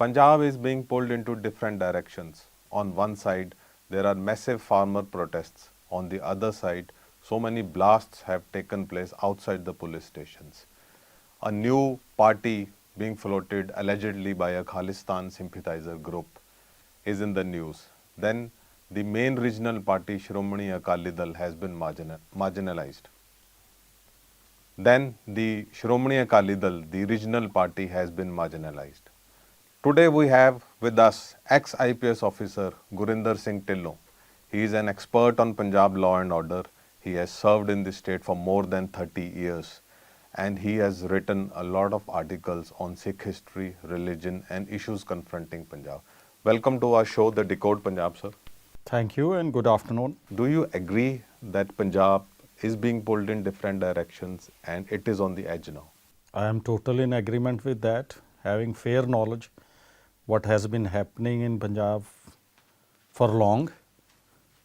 Punjab is being pulled into different directions. On one side, there are massive farmer protests. On the other side, so many blasts have taken place outside the police stations. A new party being floated allegedly by a Khalistan sympathizer group is in the news. Then the main regional party Shiromani Akali Dal has been marginalized. Then the Shiromani Akali Dal, the regional party, has been marginalized. Today we have with us ex-IPS officer Gurinder Singh Dhillon. He is an expert on Punjab law and order. He has served in the state for more than 30 years and he has written a lot of articles on Sikh history, religion and issues confronting Punjab. Welcome to our show, The Decode Punjab, sir. Thank you and good afternoon. Do you agree that Punjab is being pulled in different directions and it is on the edge now? I am totally in agreement with that, having fair knowledge what has been happening in Punjab for long.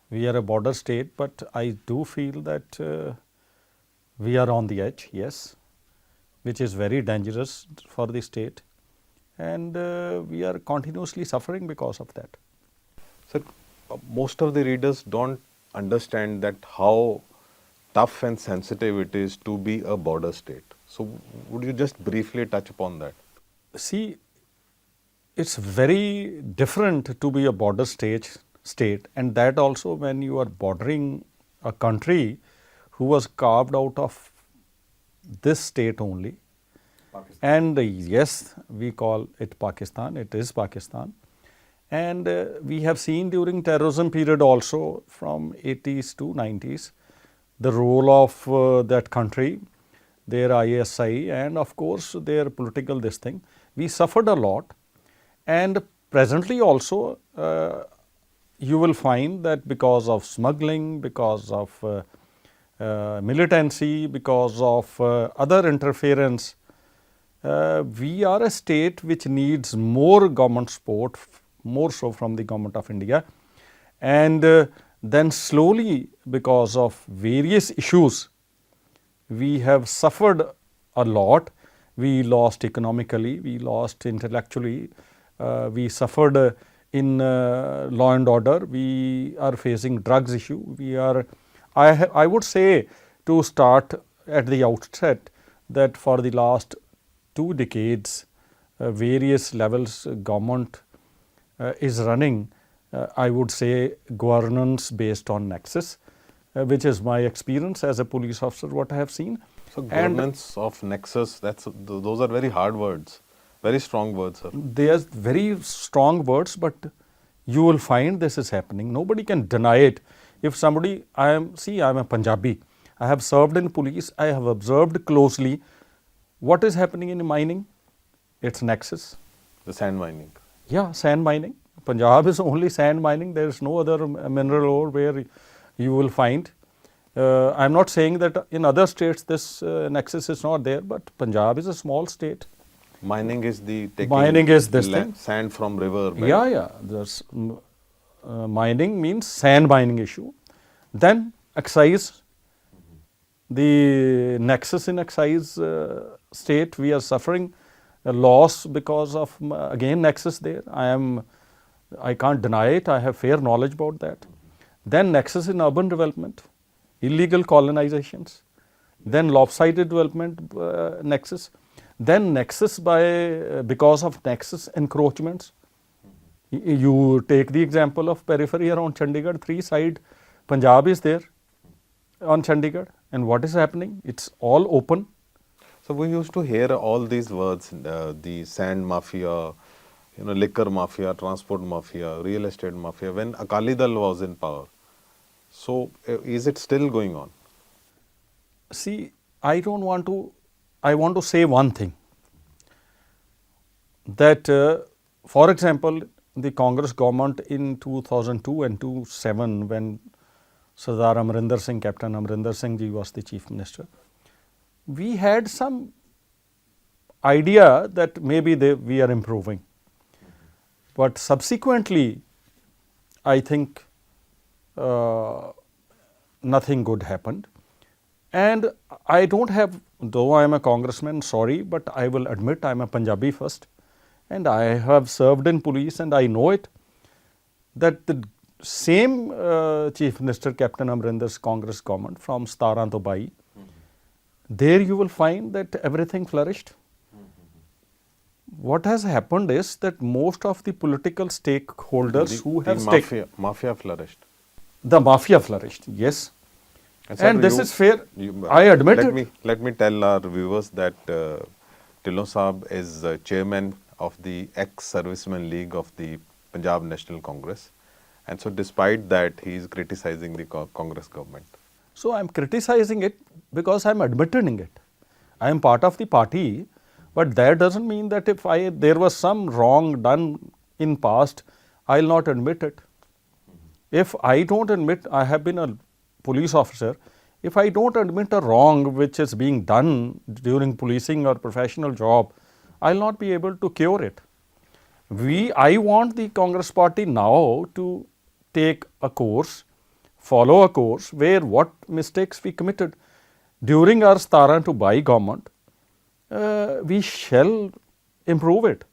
We are a border state, but I do feel that we are on the edge, yes, which is very dangerous for the state and we are continuously suffering because of that. Sir, most of the readers don't understand that how tough and sensitive it is to be a border state. So, would you just briefly touch upon that? See, it's very different to be a border state and that also when you are bordering a country who was carved out of this state only. Pakistan. And yes, we call it Pakistan, it is Pakistan. And we have seen during terrorism period also from 80s to 90s, the role of that country, their ISI and of course their political this thing. We suffered a lot and presently also you will find that because of smuggling, because of militancy, because of other interference, we are a state which needs more government support, more so from the government of India. And then slowly because of various issues, we have suffered a lot. We lost economically, we lost intellectually, we suffered in law and order, we are facing drugs issue. We are, I would say to start at the outset that for the last 2 decades, various levels government is running, I would say governance based on nexus, which is my experience as a police officer, what I have seen. So, governance of nexus, those are very hard words, very strong words, sir. They are very strong words, but you will find this is happening. Nobody can deny it. If somebody, I am a Punjabi, I have served in police, I have observed closely what is happening in mining, it's nexus. The sand mining. Yeah, sand mining. Punjab is only sand mining, there is no other mineral ore where you will find. I am not saying that in other states this nexus is not there, but Punjab is a small state. Mining is the taking sand from river. Bed. Yeah. There's, mining means sand mining issue. Then excise, the nexus in excise state, we are suffering a loss because of again nexus there. I can't deny it, I have fair knowledge about that. Then nexus in urban development, illegal colonizations, then lopsided development nexus, then nexus because of nexus encroachments. You take the example of periphery around Chandigarh, 3 side Punjab is there on Chandigarh and what is happening? It's all open. So, we used to hear all these words, the sand mafia, liquor mafia, transport mafia, real estate mafia when Akali Dal was in power. So, is it still going on? See, I want to say one thing that for example, the Congress government in 2002 and 2007 when Sardar Amrinder Singh, Captain Amrinder Singh ji was the Chief Minister, we had some idea that maybe we are improving. But subsequently, I think nothing good happened. And I don't have, though I am a congressman, sorry, but I will admit I am a Punjabi first. and I have served in police and I know it, that the same Chief Minister Captain Amrinder's Congress government from 17 to 22, there you will find that everything flourished. What has happened is that most of the political stakeholders who have mafia flourished. The mafia flourished, yes. Sir, and this is fair. I admit it. Let me tell our viewers that Dhillon Saab is chairman of the ex-servicemen league of the Punjab National Congress, and so despite that he is criticizing the Congress government. So I am criticizing it because I am admitting it. I am part of the party, but that doesn't mean that if there was some wrong done in past, I will not admit it. If I don't admit, I have been a police officer, if I don't admit a wrong which is being done during policing or professional job, I will not be able to cure it. I want the Congress party now to take a course, follow a course where what mistakes we committed during our 17 to 22 government, we shall improve it.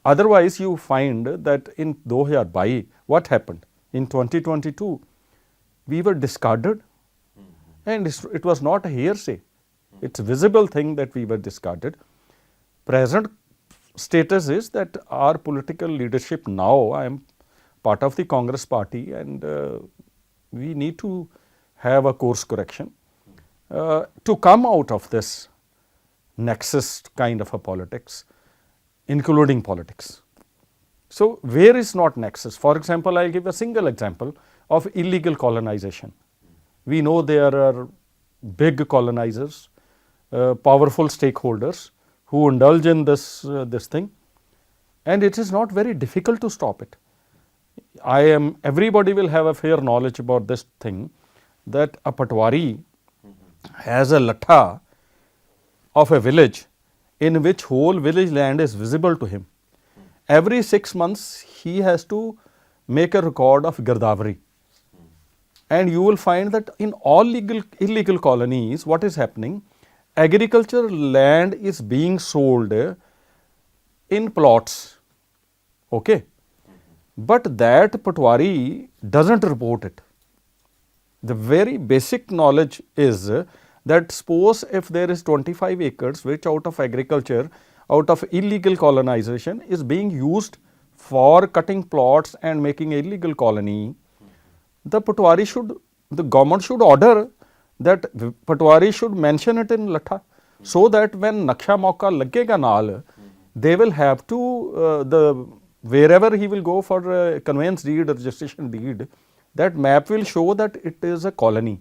Otherwise, you find that in 2022, what happened? In 2022, we were discarded, and it was not a hearsay. It's a visible thing that we were discarded. Present status is that our political leadership now, I am part of the Congress party, and we need to have a course correction to come out of this nexus kind of a politics, including politics. So where is not nexus? For example, I'll give a single example of illegal colonization. We know there are big colonizers, powerful stakeholders who indulge in this thing, and it is not very difficult to stop it. Everybody will have a fair knowledge about this thing, that a Patwari has a latha of a village in which whole village land is visible to him. Every 6 months he has to make a record of Girdavari. And you will find that in all illegal colonies, what is happening? Agricultural land is being sold in plots. Okay? But that Patwari doesn't report it. The very basic knowledge is that suppose if there is 25 acres which out of agriculture, out of illegal colonization is being used for cutting plots and making illegal colony, the government should order that Patwari should mention it in latha, so that when Naksha Mauka lagega naal, they will have to, wherever he will go for conveyance deed, registration deed, that map will show that it is a colony,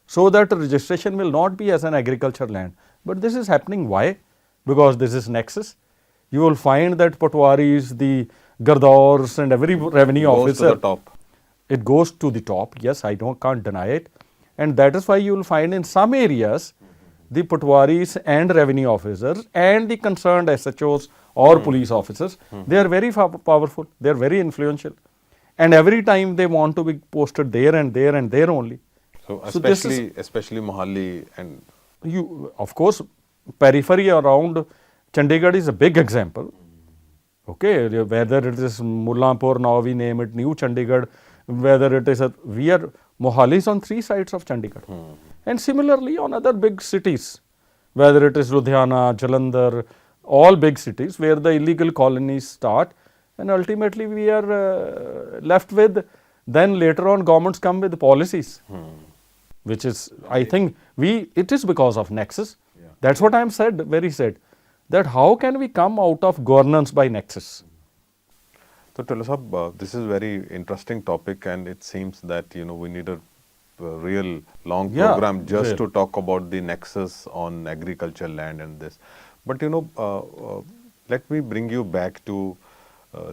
so that registration will not be as an agriculture land. But this is happening why? Because this is nexus. You will find that Patwaris, the Gardaurs and every revenue officer, to the top. It goes to the top, yes, I can't deny it. And that is why you will find in some areas, the Patwaris and revenue officers and the concerned SHOs or police officers, they are very powerful, they are very influential. And every time they want to be posted there and there and there only. So especially Mohali and... Of course, periphery around Chandigarh is a big example. Okay, whether it is Mullampur, now we name it New Chandigarh, whether it is Mohali is on 3 sides of Chandigarh. And similarly on other big cities, whether it is Ludhiana, Jalandhar, all big cities where the illegal colonies start, and ultimately we are left with, then later on governments come with policies, which is, I think, it is because of nexus. Yeah. That's what I am said, that how can we come out of governance by nexus? So Dhillon Sahab, this is very interesting topic, and it seems that we need a real long program just to talk about the nexus on agricultural land and this. But let me bring you back to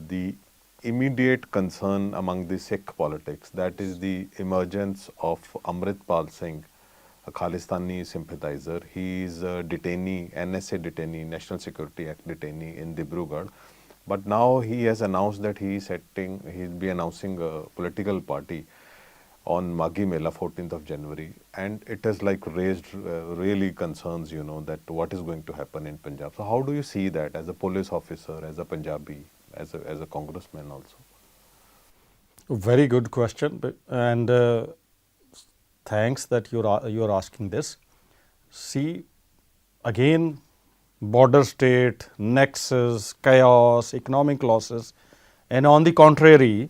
the immediate concern among the Sikh politics, that is the emergence of Amritpal Singh, a Khalistani sympathizer. He is a detainee, NSA detainee, National Security Act detainee in Dibrugarh. But now he has announced that he will be announcing a political party. on Maghi Mela, 14th of January, and it has like raised really concerns, you know, that what is going to happen in Punjab. So how do you see that as a police officer, as a Punjabi, as a congressman also? Very good question, and thanks that you're asking this. See, again, border state, nexus, chaos, economic losses, and on the contrary,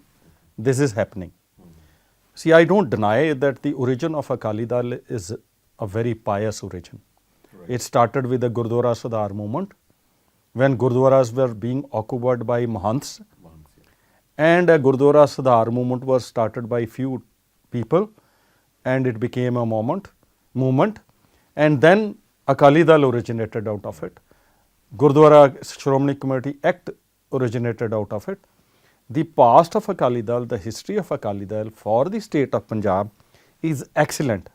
this is happening. See, I don't deny that the origin of Akali Dal is a very pious origin. Right. It started with the Gurdwara Sardar movement, when Gurdwaras were being occupied by Mahants, and a Gurdwara Sardar movement was started by few people, and it became a movement, and then Akali Dal originated out of it. Gurdwara Shromani Committee Act originated out of it. The past of Akali Dal, the history of Akali Dal for the state of Punjab is excellent.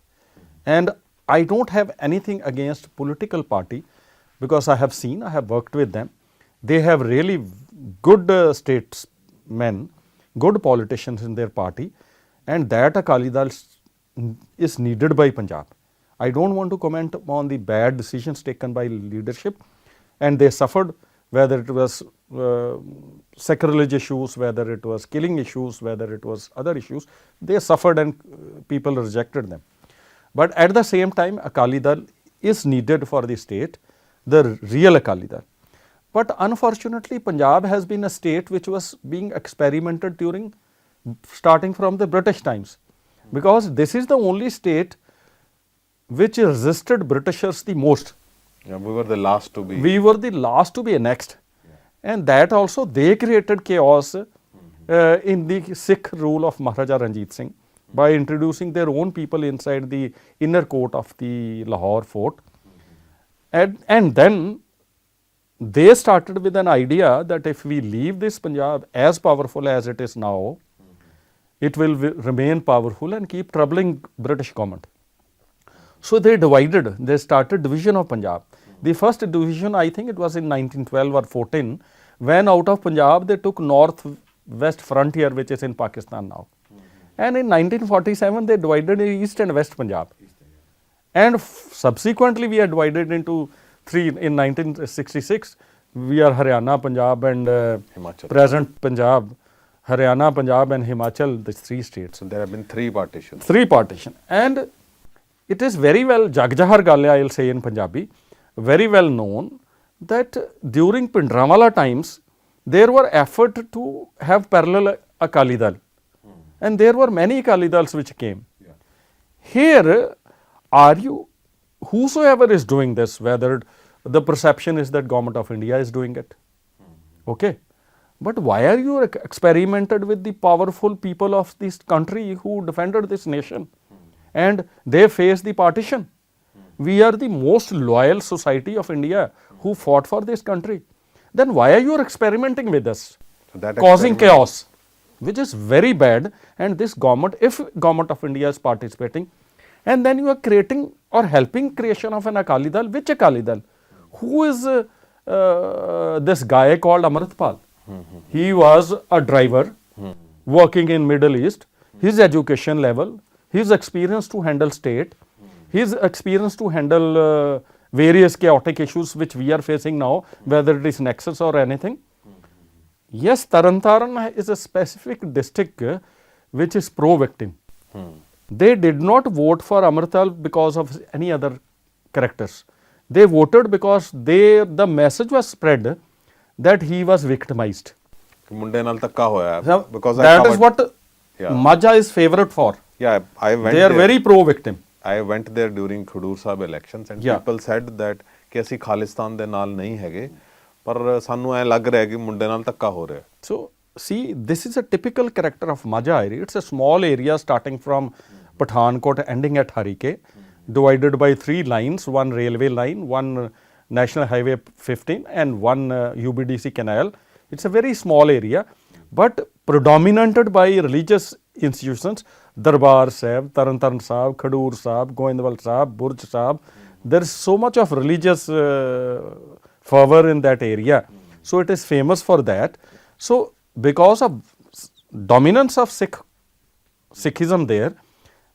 And I don't have anything against political party, because I have worked with them. They have really good statesmen, good politicians in their party, and that Akali Dal is needed by Punjab. I don't want to comment on the bad decisions taken by leadership, and they suffered, whether it was sacrilege issues, whether it was killing issues, whether it was other issues, they suffered and people rejected them. But at the same time, Akali Dal is needed for the state, the real Akali Dal. But unfortunately, Punjab has been a state which was being experimented starting from the British times, because this is the only state which resisted Britishers the most. Yeah, we were the last to be. We were the last to be annexed. Yeah. And that also they created chaos in the Sikh rule of Maharaja Ranjit Singh by introducing their own people inside the inner court of the Lahore fort. And then they started with an idea that if we leave this Punjab as powerful as it is now, it will remain powerful and keep troubling British government. So they started division of Punjab. The first division, I think it was in 1912 or 14, when out of Punjab they took north-west frontier, which is in Pakistan now. And in 1947 they divided East and West Punjab. And subsequently we are divided into three. In 1966 we are Haryana, Punjab and present Punjab, Haryana, Punjab and Himachal, the three states. So there have been three partitions. And it is very well, Jagjahar Galle, I will say in Punjabi, very well known that during Pindramwala times, there were efforts to have parallel Akali Dal. And there were many Akali Dals which came. Yeah. Here, whosoever is doing this, whether the perception is that Government of India is doing it. Okay. But why are you experimented with the powerful people of this country who defended this nation? And they faced the partition. We are the most loyal society of India who fought for this country. Then why are you experimenting with us? So causing chaos, which is very bad. And this government, if Government of India is participating, and then you are creating or helping creation of an Akali Dal. Which Akali Dal? Who is this guy called Amritpal? He was a driver working in Middle East. His education level, his experience to handle state, his experience to handle various chaotic issues which we are facing now, whether it is nexus or anything. Yes, Tarantaran is a specific district which is pro-victim. They did not vote for Amrital because of any other characters. They voted because the message was spread that he was victimized. Because that is what Majha is favourite for. Yeah, I went they are there. Very pro-victim. I went there during Khadur Sahib elections and people said that कि ਅਸੀਂ ਖਾਲਿਸਤਾਨ ਦੇ ਨਾਲ ਨਹੀਂ ਹੈਗੇ ਪਰ ਸਾਨੂੰ ਐ ਲੱਗ ਰਿਹਾ ਕਿ ਮੁੰਡੇ ਨਾਲ ਧੱਕਾ ਹੋ ਰਿਹਾ. So see, this is a typical character of Majha area. It's a small area starting from Pathankot ending at Harike, divided by three lines, one railway line, one National Highway 15 and one UBDC canal. It's a very small area, but predominated by religious institutions. Darbar Sahib, Tarantaran Sahib, Khadur Sahib, Goindwal Sahib, Burj Sahib. There is so much of religious fervor in that area. So it is famous for that. So because of dominance of Sikhism there,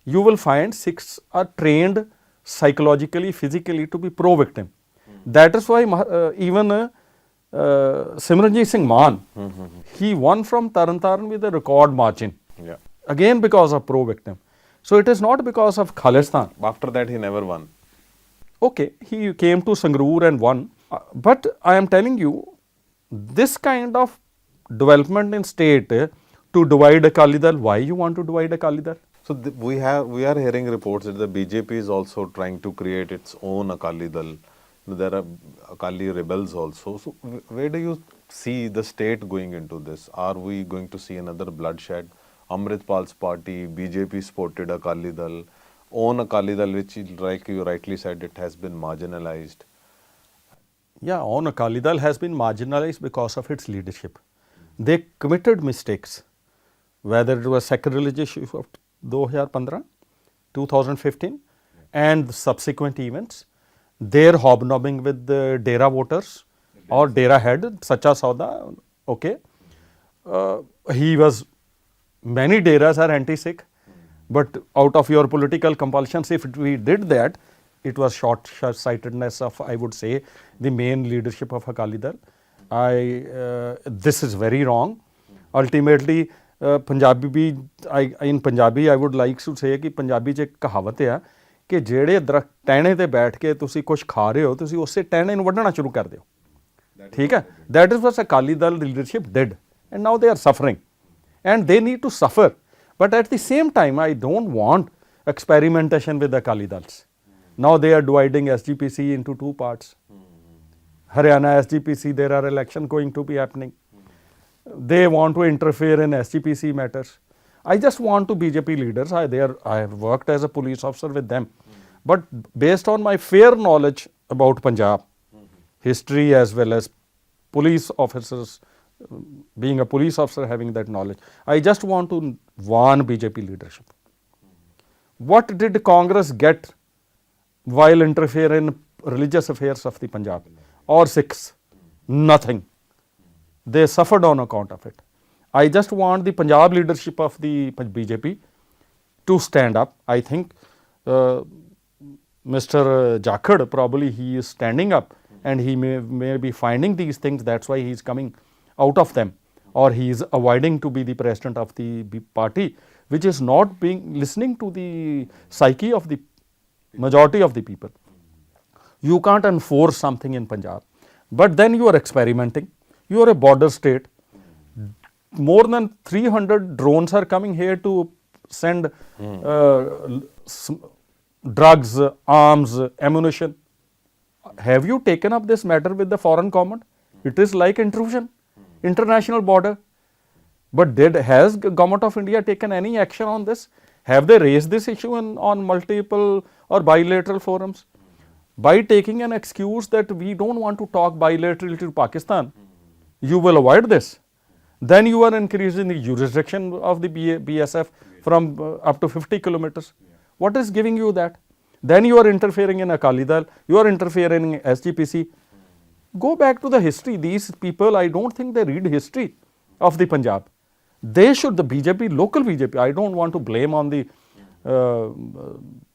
you will find Sikhs are trained psychologically, physically to be pro-victim. That is why even Simranjit Singh Maan, he won from Taran with a record margin. Yeah. Again because of pro-victim. So it is not because of Khalistan. After that, he never won. Okay, he came to Sangrur and won. But I am telling you, this kind of development in state to divide Akali Dal, why you want to divide Akali Dal? So we are hearing reports that the BJP is also trying to create its own Akali Dal. There are Akali Rebels also. So where do you see the state going into this? Are we going to see another bloodshed? Amritpal's party, BJP supported Akali Dal, own Akali Dal, which, like you rightly said, it has been marginalized. Yeah, own Akali Dal has been marginalized because of its leadership. They committed mistakes, whether it was sacrilegious issue of 2015, 2015 and subsequent events, their hobnobbing with the Dera voters or Dera head, Sacha Sauda, okay. He was, many Deras are anti-Sikh, but out of your political compulsions, if we did that, it was short-sightedness of, I would say, the main leadership of Akali Dal. This is very wrong. Ultimately, Punjabi, in Punjabi, I would like to say कि पंजाबी 'ਚ एक कहावत है कि ਜਿਹੜੇ ਦਰਖਤ ਟਹਿਣੇ ਤੇ ਬੈਠ ਕੇ ਤੁਸੀਂ ਕੁਝ ਖਾ ਰਹੇ ਹੋ, ਤੁਸੀਂ ਉਸੇ ਟਹਿਣੇ ਨੂੰ ਵੱਢਣਾ ਸ਼ੁਰੂ ਕਰ ਦਿਓ। ਠੀਕ ਹੈ? That is what Akali Dal leadership did, and now they are suffering, and they need to suffer. But at the same time, I don't want experimentation with Akali Dals. Now they are dividing SGPC into two parts. Haryana SGPC, there are elections going to be happening. They want to interfere in SGPC matters. I just want to BJP leaders, I have worked as a police officer with them. But based on my fair knowledge about Punjab, history as well as police officers, being a police officer having that knowledge, I just want to warn BJP leadership. What did Congress get while interfering in religious affairs of the Punjab or Sikhs? Nothing. They suffered on account of it. I just want the Punjab leadership of the BJP to stand up. I think Mr. Jakhad, probably he is standing up and he may be finding these things, that's why he is coming out of them, or he is avoiding to be the president of the party, which is not being listening to the psyche of the majority of the people. You can't enforce something in Punjab, but then you are experimenting. You are a border state. More than 300 drones are coming here to send drugs, arms, ammunition. Have you taken up this matter with the foreign government? It is like intrusion, international border. But has government of India taken any action on this? Have they raised this issue on multiple or bilateral forums? By taking an excuse that we don't want to talk bilaterally to Pakistan, you will avoid this. Then you are increasing the jurisdiction of the BSF from up to 50 kilometers. What is giving you that? Then you are interfering in Akali Dal, you are interfering in SGPC. Go back to the history. These people, I don't think they read history of the Punjab. They should, the BJP, local BJP, I don't want to blame on the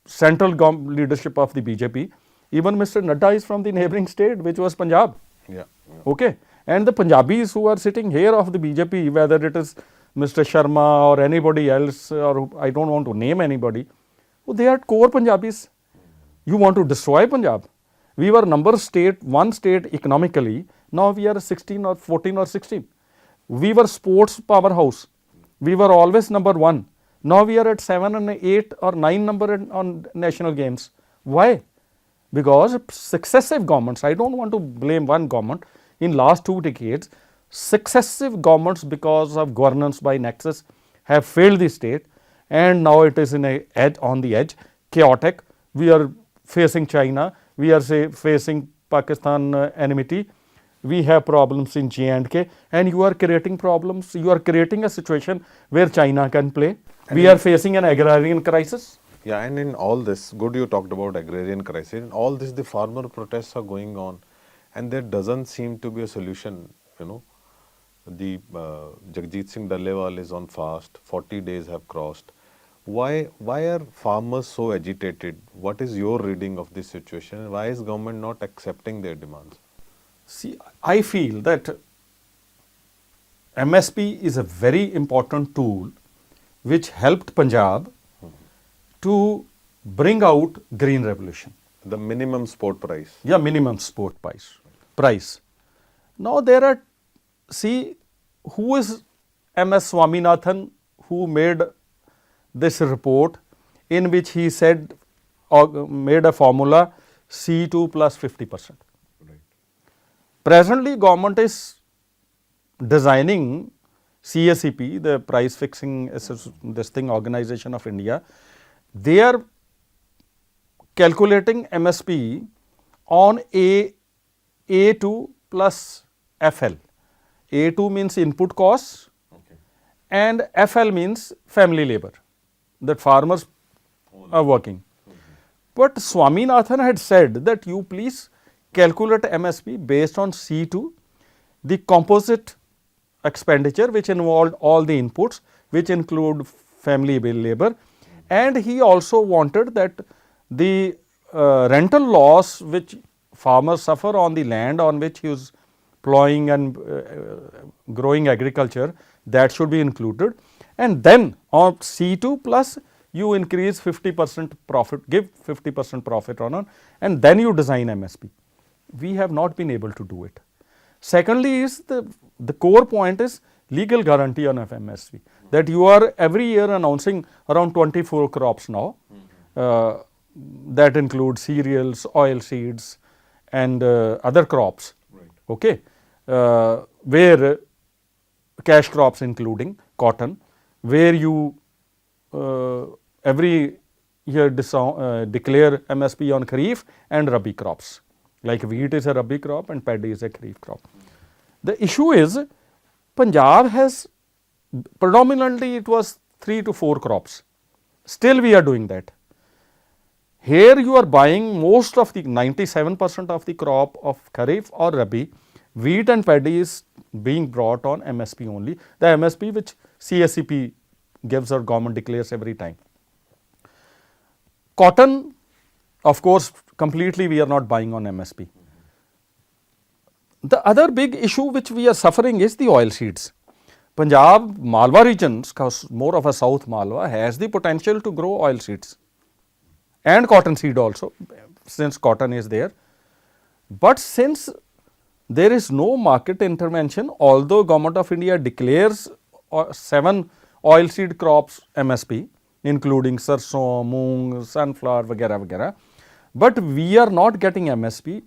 central leadership of the BJP. Even Mr. Nadda is from the neighboring state, which was Punjab. Yeah. Okay. And the Punjabis who are sitting here of the BJP, whether it is Mr. Sharma or anybody else, or I don't want to name anybody, they are core Punjabis. You want to destroy Punjab. We were one state economically, now we are 16 or 14 or 16. We were sports powerhouse. We were always number 1. Now we are at 7 and 8 or 9 number on national games. Why? Because successive governments, I don't want to blame one government, in last 2 decades, successive governments, because of governance by nexus, have failed the state, and now it is on the edge, chaotic. We are facing China, we are facing Pakistan enmity, we have problems in J&K, and you are creating problems, you are creating a situation where China can play. We are facing an agrarian crisis. Yeah, and in all this, good you talked about agrarian crisis, in all this the farmer protests are going on, and there doesn't seem to be a solution, The Jagjit Singh Dallewal is on fast, 40 days have crossed. Why are farmers so agitated? What is your reading of this situation? Why is government not accepting their demands? See, I feel that MSP is a very important tool which helped Punjab to bring out green revolution. The minimum support price. Yeah, minimum support price. Now there are, see, who is MS Swaminathan, who made this report in which he said, made a formula C2 plus 50%. Right. Presently, government is designing CSEP, the price fixing this thing organization of India. They are calculating MSP on A2 plus FL. A2 means input costs, Okay. and FL means family labor that farmers are working. But Swaminathan had said that you please calculate MSP based on C2, the composite expenditure which involved all the inputs, which include family labor, and he also wanted that the rental loss which farmers suffer on the land on which he is plowing and growing agriculture, that should be included, and then on C2 plus you increase 50% profit, give 50% profit on, and then you design MSP. We have not been able to do it. Secondly is the core point is legal guarantee on MSP, that you are every year announcing around 24 crops now, that include cereals, oil seeds and other crops, Right. okay, where cash crops including cotton, where you every year declare MSP on Kharif and Rabi crops, like wheat is a Rabi crop and paddy is a Kharif crop. The issue is Punjab has predominantly it was 3 to 4 crops, still we are doing that. Here you are buying most of the 97% of the crop of Kharif or Rabi, wheat and paddy is being brought on MSP only, the MSP which CSEP gives or government declares every time. Cotton, of course, completely we are not buying on MSP. The other big issue which we are suffering is the oil seeds. Punjab, Malwa regions, more of a South Malwa, has the potential to grow oil seeds and cotton seed also, since cotton is there. But since there is no market intervention, although Government of India declares 7 oil seed crops MSP, including sarson, moong, sunflower, vagera, vagera, but we are not getting MSP.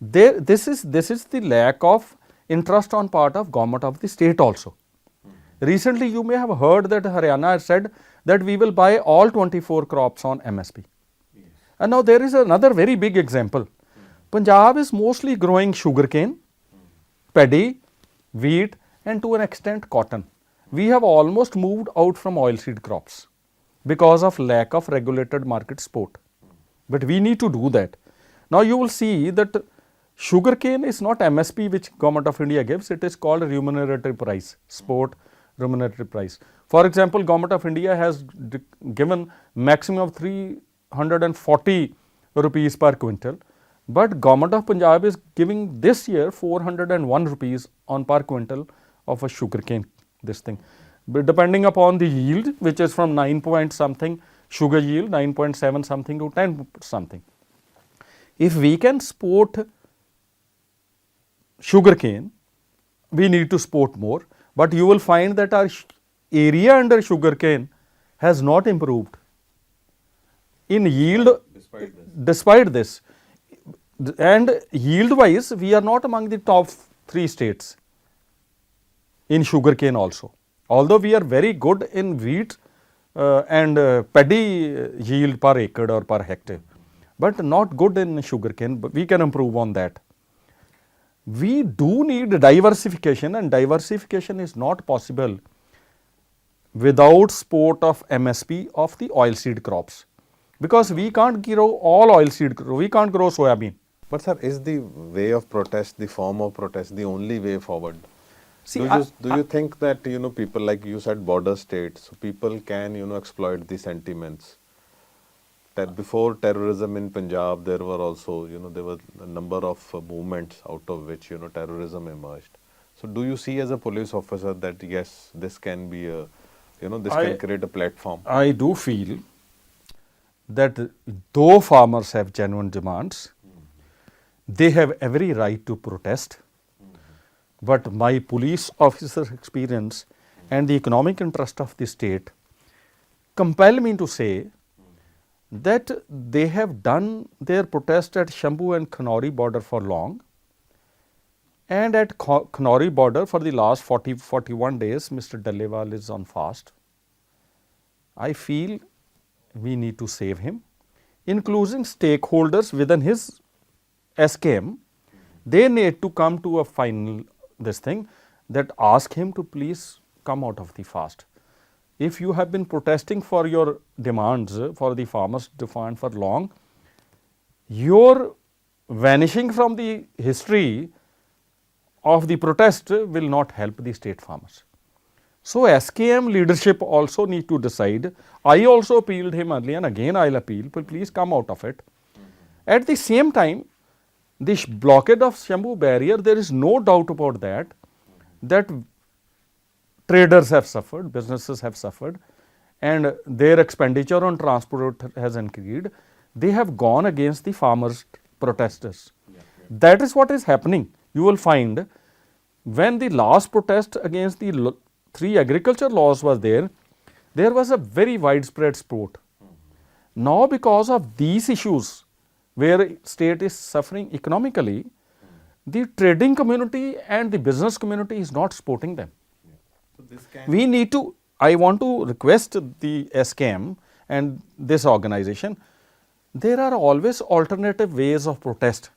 This is the lack of interest on part of government of the state also. Recently, you may have heard that Haryana has said that we will buy all 24 crops on MSP. Yes. And now there is another very big example. Punjab is mostly growing sugarcane, paddy, wheat and to an extent cotton. We have almost moved out from oilseed crops because of lack of regulated market support. But we need to do that. Now you will see that sugarcane is not MSP which Government of India gives, it is called remunerative price, support remunerative price. For example, Government of India has given maximum of 340 rupees per quintal, but Government of Punjab is giving this year 401 rupees on per quintal of a sugarcane, this thing. But depending upon the yield, which is from 9 point something sugar yield, 9.7 something to 10 something. If we can support sugarcane, we need to support more, but you will find that our area under sugarcane has not improved in yield despite this. And yield wise, we are not among the top 3 states in sugarcane also. Although we are very good in wheat and paddy yield per acre or per hectare, but not good in sugarcane, but we can improve on that. We do need diversification, and diversification is not possible without support of MSP of the oilseed crops, because we can't grow all oilseed, we can't grow soya bean. But sir, is the way of protest, the form of protest, the only way forward? See, do you think that people, like you said, border states, so people can exploit the sentiments? That before terrorism in Punjab, there were also there were a number of movements out of which terrorism emerged. So do you see as a police officer that yes, this can be a this can create a platform? I do feel that though farmers have genuine demands, they have every right to protest. But my police officer experience and the economic interest of the state compel me to say that they have done their protest at Shambhu and Khanori border for long, and at Khanori border for the last 41 days, Mr. Dallewal is on fast. I feel we need to save him, including stakeholders within his SKM. They need to come to a final this thing that ask him to please come out of the fast. If you have been protesting for your demands, for the farmers' demand for long, your vanishing from the history of the protest will not help the state farmers. So SKM leadership also need to decide. I also appealed him earlier, and again I will appeal, but please come out of it. At the same time, this blockade of Shambhu barrier, there is no doubt about that, that traders have suffered, businesses have suffered, and their expenditure on transport has increased. They have gone against the farmers' protesters. That is what is happening. You will find when the last protest against the 3 agriculture laws was there was a very widespread support. Now because of these issues, where state is suffering economically, the trading community and the business community is not supporting them. We need to, I want to request the SKM and this organization, there are always alternative ways of protest.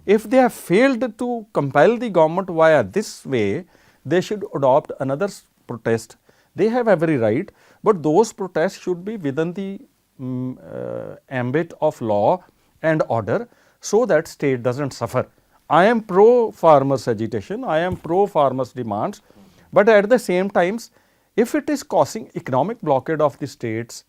If they have failed to compel the government via this way, they should adopt another protest. They have every right, but those protests should be within the ambit of law and order, so that state does not suffer. I am pro farmers agitation, I am pro farmers demands, but at the same times, if it is causing economic blockade of the states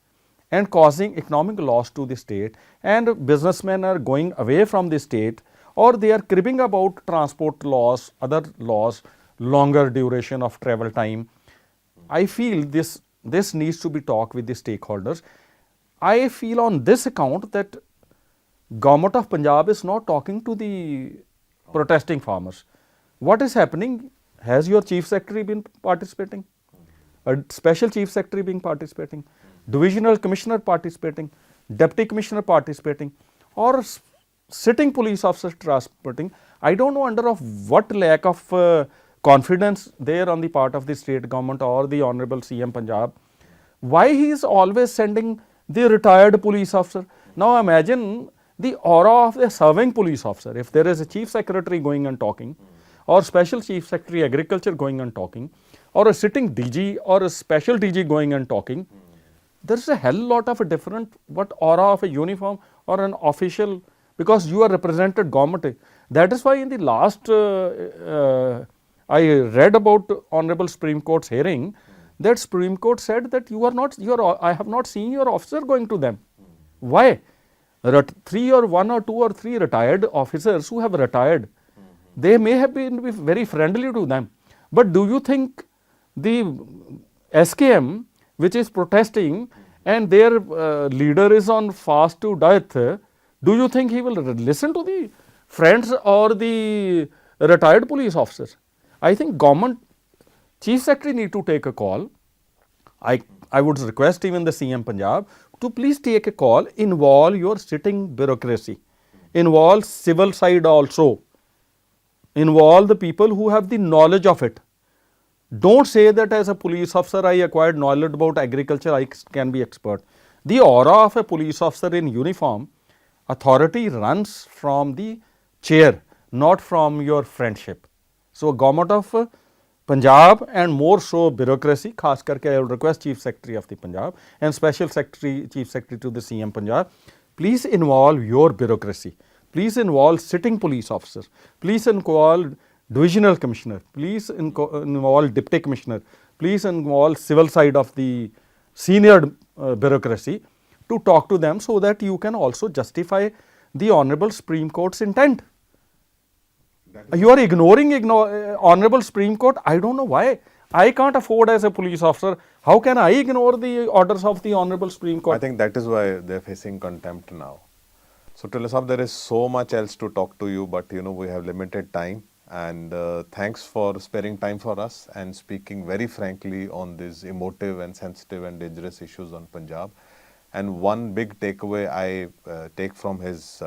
and causing economic loss to the state, and businessmen are going away from the state, or they are cribbing about transport laws, other laws, longer duration of travel time, I feel this needs to be talked with the stakeholders. I feel on this account that Government of Punjab is not talking to the protesting farmers. What is happening? Has your Chief Secretary been participating? A Special Chief Secretary been participating? Divisional Commissioner participating? Deputy Commissioner participating? Or sitting police officers participating? I don't know under of what lack of confidence there on the part of the state government or the Honorable CM Punjab. Why he is always sending the retired police officer? Now imagine the aura of a serving police officer. If there is a Chief Secretary going and talking, or Special Chief Secretary Agriculture going and talking, or a sitting DG or a Special DG going and talking, there is a hell lot of a different what aura of a uniform or an official, because you are represented government. That is why in the last I read about Honorable Supreme Court's hearing, that Supreme Court said that you are not, I have not seen your officer going to them. Why? 3 or 1 or 2 or 3 retired officers who have retired, they may have been very friendly to them. But do you think the SKM which is protesting and their leader is on fast to death, do you think he will listen to the friends or the retired police officers? I think government Chief Secretary need to take a call. I would request even the CM Punjab to please take a call, involve your sitting bureaucracy, involve civil side also, involve the people who have the knowledge of it. Don't say that as a police officer I acquired knowledge about agriculture, I can be expert. The aura of a police officer in uniform, authority runs from the chair, not from your friendship. So government of Punjab and more so bureaucracy, khas karke I will request Chief Secretary of the Punjab and Special Secretary, Chief Secretary to the CM Punjab, please involve your bureaucracy, please involve sitting police officers, please involve divisional commissioner, please involve deputy commissioner, please involve civil side of the senior bureaucracy to talk to them, so that you can also justify the Honorable Supreme Court's intent. You are ignoring Honorable Supreme Court. I don't know why. I can't afford as a police officer. How can I ignore the orders of the Honorable Supreme Court? I think that is why they're facing contempt now. So Dhillon Sahab, there is so much else to talk to you, but we have limited time. And thanks for sparing time for us and speaking very frankly on these emotive and sensitive and dangerous issues on Punjab. And one big takeaway I take from his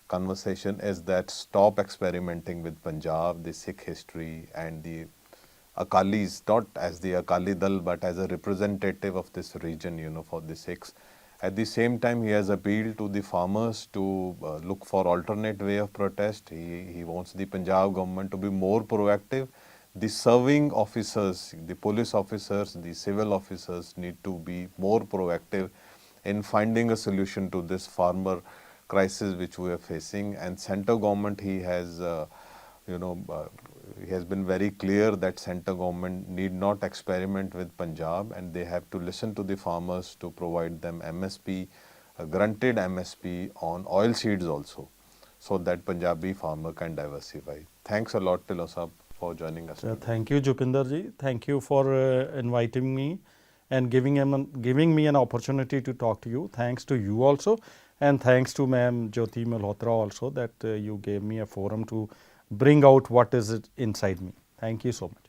conversation is that stop experimenting with Punjab, the Sikh history and the Akalis, not as the Akali Dal, but as a representative of this region, for the Sikhs. At the same time, he has appealed to the farmers to look for alternate way of protest. He wants the Punjab government to be more proactive. The serving officers, the police officers, the civil officers need to be more proactive in finding a solution to this farmer crisis which we are facing. And center government, he has been very clear that center government need not experiment with Punjab, and they have to listen to the farmers to provide them MSP, granted MSP on oil seeds also, so that Punjabi farmer can diversify. Thanks a lot, Dhillon Sahab, for joining us. Thank you, Jupinderji. Thank you for inviting me and giving me an opportunity to talk to you. Thanks to you also, and thanks to Ma'am Jyoti Malhotra also, that you gave me a forum to bring out what is inside me. Thank you so much.